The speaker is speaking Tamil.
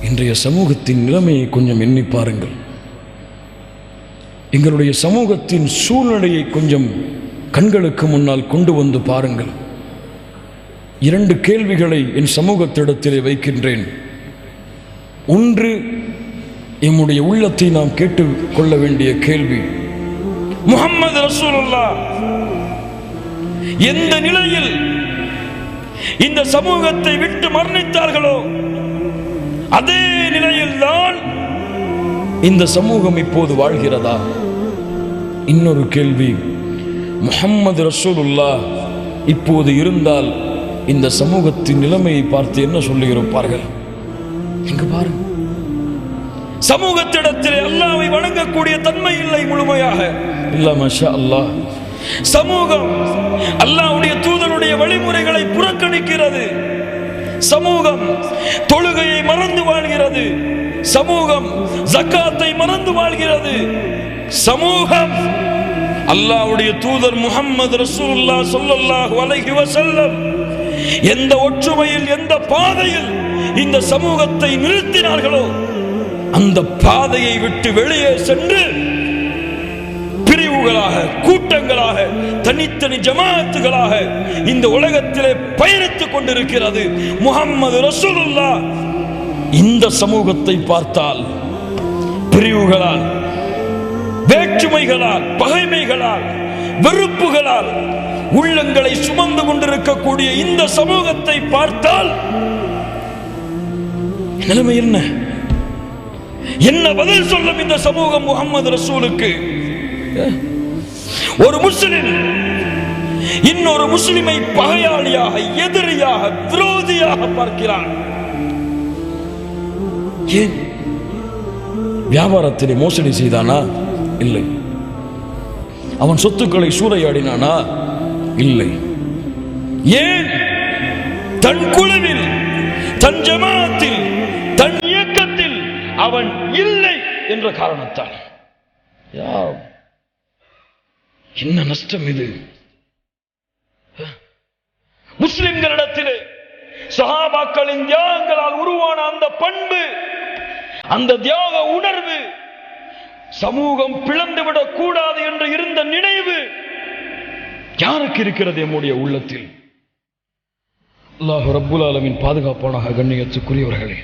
இன்றைய சமூகத்தின் நிலைமையை கொஞ்சம் எண்ணி பாருங்கள். எங்களுடைய சமூகத்தின் சூழ்நிலையை கொஞ்சம் கண்களுக்கு முன்னால் கொண்டு வந்து பாருங்கள். 2 கேள்விகளை என் சமூகத்திடத்திலே வைக்கின்றேன். ஒன்று, எம்முடைய உள்ளத்தை நாம் கேட்டுக்கொள்ள வேண்டிய கேள்வி, முஹம்மது ரசூலுல்லாஹ் எந்த நிலையில் இந்த சமூகத்தை விட்டு மரணித்தார்களோ அதே நிலையில் தான் இந்த சமூகம் இப்போது வாழ்கிறதா? இன்னொரு கேள்வி, முஹம்மது ரசூலுல்லாஹ் இப்போது இருந்தால் இந்த சமூகத்தின் நிலைமையை பார்த்து என்ன சொல்லியிருப்பார்கள்? இங்கு பாருங்க, சமூகத்திடத்தில் அல்லாஹ்வை வணங்கக்கூடிய தன்மை இல்லை முழுமையாக. இல்ல மாஷா அல்லாஹ். சமூகம் அல்லாஹ்வுடைய தூதருடைய வழிமுறைகளை புறக்கணிக்கிறது. சமூகம் தொழுகையை மறந்து வாழ்கிறது. சமூகம் ஜக்காத்தை மறந்து வாழ்கிறது. சமூகம் அல்லாஹ்வுடைய தூதர் முஹம்மது ரசூலுல்லாஹ் ஸல்லல்லாஹு அலைஹி வஸல்லம் எந்த ஒற்றுமையில், எந்த பாதையில் இந்த சமூகத்தை நிறுத்தினார்களோ அந்த பாதையை விட்டு வெளியே சென்று பிரிவுகளாக, கூட்டங்களாக, தனித்தனி ஜமாஅத்துகளாக இந்த உலகத்திலே பயணித்துக் கொண்டிருக்கிறது முஹம்மது ரசூலுல்லாஹ். இந்த சமூகத்தை பார்த்தால் பிரிவுகளால், வேற்றுமைகளால், பகைமைகளால், வெறுப்புகளால் உள்ளங்களை சுமந்து கொண்டிருக்கக்கூடிய இந்த சமூகத்தை பார்த்தால் நிலைமை என்ன? என்ன பதில் சொல்லும் இந்த சமூகம் முஹம்மது ரசூலுக்கு? ஒரு முஸ்லிம் இன்னொரு முஸ்லிமை பகையாளியாக, எதிரியாக, விரோதியாக பார்க்கிறான். ஏன்? வியாபாரத்திலே மோசடி செய்தானா? இல்லை. அவன் சொத்துக்களை சூறையாடினானா? இல்லை. ஏன்? தன் குழுவில், தன் ஜமாஅத்தில், தன் இயக்கத்தில் அவன் இல்லை என்ற காரணத்தால். என்ன நஷ்டம் இது? முஸ்லிம்களிடத்திலே சஹாபாக்களின் தியாகங்களால் உருவான அந்த பண்பு, அந்த தியாக உணர்வு, சமூகம் பிளந்துவிடக் கூடாது என்று இருந்த நினைவு யாருக்கு இருக்கிறது? நம்முடைய உள்ளத்தில். அல்லாஹ் ரப்புல் ஆலமீன் பாதுகாப்பானாக. கண்ணியத்துக்குரியவர்களே,